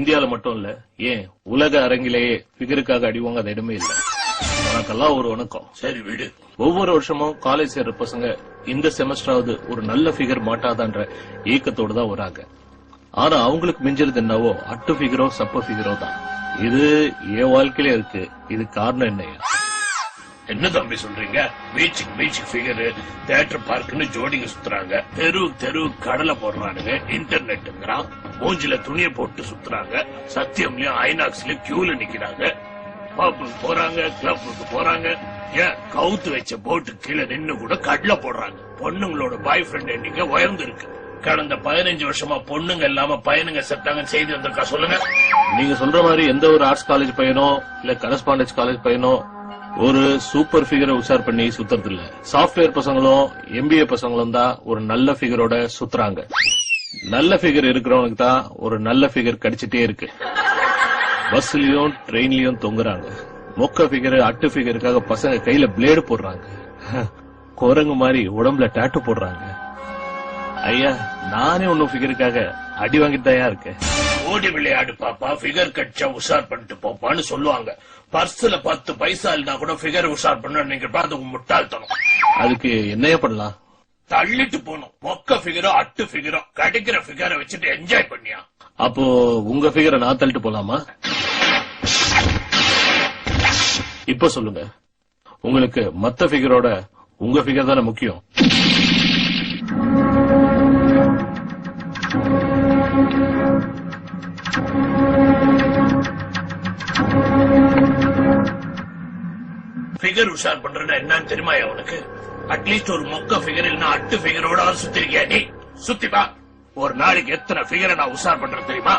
இந்தியால மட்டும் இல்ல, ஏன் உலக அரங்கிலேயே ஃபிகருக்காக அடிவாங்க இடமே இல்ல. உனக்கெல்லாம் ஒரு வணக்கம். சரி விடு. ஒவ்வொரு வருஷமும் காலேஜ் சேர்ற பசங்க இந்த செமஸ்டராவது ஒரு நல்ல ஃபிகர் மாட்டாதான்ற ஏக்கத்தோடு தான் வராங்க. ஆனா அவங்களுக்கு மிஞ்சறது என்னவோ அட்டு ஃபிகரோ சப்ப ஃபிகரோ தான். இது என் வாழ்க்கையில இருக்கு. இது காரணம் என்னையா? என்ன தம்பி சொல்றீங்க? பீச்சுக்கு ஃபிகரு, தியேட்டர் பார்க்னு ஜோடிங்க சுத்துறாங்க, தெரு கடலை போடுறானுங்க, இன்டர்நெட்டுங்கிறான், மூஞ்சில துணிய போட்டு சுத்துறாங்க, சத்தியம்லயும் ஐநாக்ஸ்லயும் கியூல நிக்கிறாங்க, பப்புக்கு போறாங்க, கிளப்புக்கு போறாங்க, ஏன் கவுத்து வச்ச போட்டு கீழே நின்னு கூட கடலை போடுறாங்க. பொண்ணுங்களோட பாய் ஃப்ரெண்ட் எண்ணிக்கை உயர்ந்து இருக்கு. கடந்த 15 வருஷமா பொண்ணுங்க இல்லாம பையனுங்க செத்தாங்கன்னு செய்தி வந்திருக்கா சொல்லுங்க. நீங்க சொல்ற மாதிரி எந்த ஒரு ஆர்ட்ஸ் காலேஜ் பையனோ இல்ல கரஸ்பாண்டன்ஸ் காலேஜ் பையனோ ஒரு சூப்பர் ஃபிகரை உஷார் பண்ணி சுத்துறது இல்ல. சாப்ட்வேர் பசங்களும் எம்பிஏ பசங்களும் தான் ஒரு நல்ல ஃபிகரோட சுத்துறாங்க. நல்ல ஃபிகர் இருக்கிறவனுக்கு தான் ஒரு நல்ல ஃபிகர் கிடைச்சிட்டே இருக்கு. பஸ்லயும் ட்ரெயின்லயும் தொங்குறாங்க. மொக்க ஃபிகர் அட்டு ஃபிகருக்காக பசங்க கையில பிளேடு போடுறாங்க. குரங்கு மாதிரி உடம்புல டாட்டு போடுறாங்க. ஐயா, நானே ஒன்னும் ஃபிகருக்காக அடி வாங்கிட்டு தான் இருக்கேன். ஓடி விளையாடு பாப்பா, ஃபிகர் கட்சா உஷார் பண்ணிட்டு போப்பான்னு சொல்லுவாங்க. பர்ஸ்ல 10 பைசா இல்லனா கூட ஃபிகர் உஷார் பண்ண நீங்க பார்த்து முட்டாள்தனம். அதுக்கு என்னைய பண்ணலாம்? தள்ளிட்டு போனோம். மொக்க ஃபிகரோ அட்டு ஃபிகரோ கிடைக்கிற ஃபிகரை வச்சுட்டு என்ஜாய் பண்ணியா? அப்போ உங்க ஃபிகரை நான் தள்ளிட்டு போலாமா? இப்ப சொல்லுங்க, உங்களுக்கு மத்த ஃபிகரோட உங்க ஃபிகர் தானே முக்கியம்? ஃபிகர் உஷார் பண்றேன்னா என்னன்னு தெரியுமா உனக்கு? அட்லீஸ்ட் ஒரு மொக்க ஃபிகர் இல்லைன்னா அட்டு ஃபிகரோட சுத்திருக்கியா நீ? சுத்திப்பா. ஒரு நாளைக்கு எத்தனை ஃபிகரை நான் உஷார் பண்றேன் தெரியுமா?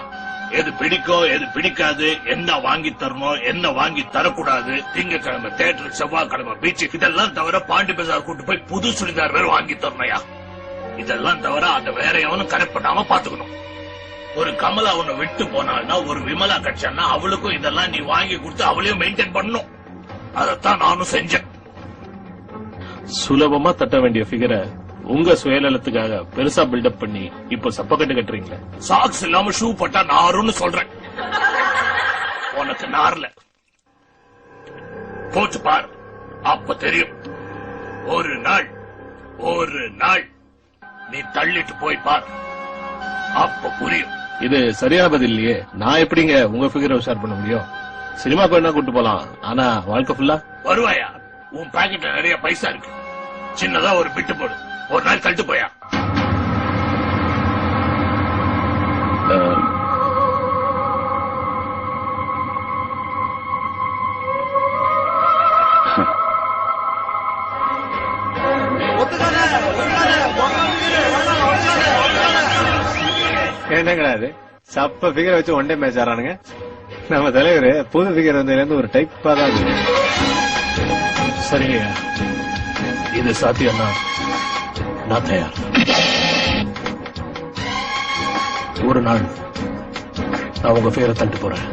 எது பிடிக்கும் எது பிடிக்காது, என்ன வாங்கி தரணும் என்ன வாங்கி தரக்கூடாது, திங்கக்கிழமை தியேட்டர், செவ்வாய்க்கிழமை பீச்சு, இதெல்லாம் தவிர பாண்டி பஜார் கூட்டு போய் புது சுடிதார் வேற வாங்கி தரணையா? இதெல்லாம் தவிர அந்த வேற எவனும் கரெக்ட் பண்ணாம பாத்துக்கணும். ஒரு கமலா உன்னை விட்டு போனால்னா, ஒரு விமலா கட்சான்னா அவளுக்கும் இதெல்லாம் நீ வாங்கி கொடுத்து அவளையும் மெயின்டைன் பண்ணணும். அதத்தான் நானும் செஞ்சேன். சுலபமா தட்ட வேண்டிய ஃபிகரை உங்க சுயநலத்துக்காக பெருசா பில்டப் பண்ணி இப்ப சப்பக்கட்டு கட்டுறீங்களே. சாக்ஸ் இல்லாம ஷூ போட்டா நாருன்னு சொல்றேன். உனக்கு நார்ல போச்சு பாரு, அப்ப தெரியும். ஒரு நாள் நீ தள்ளிட்டு போய் பார், அப்ப புரியும். இது சரியான பதில் இல்லையே. நான் எப்படிங்க உங்க ஃபிகரை உஷார் பண்ண முடியும்? சினிமாக்கு வேணா கூட்டு போலாம், ஆனா வாழ்க்கை ஃபுல்லா வருவாயா? உன் பாக்கெட்ல நிறைய பைசா இருக்கு, சின்னதா ஒரு பிட்டு போடு, ஒரு நாள் தள்ளிட்டு போயா. என்னங்கடா அது சப்ப ஃபிகர் வச்சு ஒன் டே மேட்ச் ஆறானுங்க. நம்ம தலைவர் புது ஃபிகர் வந்ததுல இருந்து ஒரு டைப்பா தான் இருக்கு. சரிங்க, இது சாத்தியம்னா நான் தயார். ஒரு நாள் நான் உங்க பேரை தள்ளிட்டு போறேன்.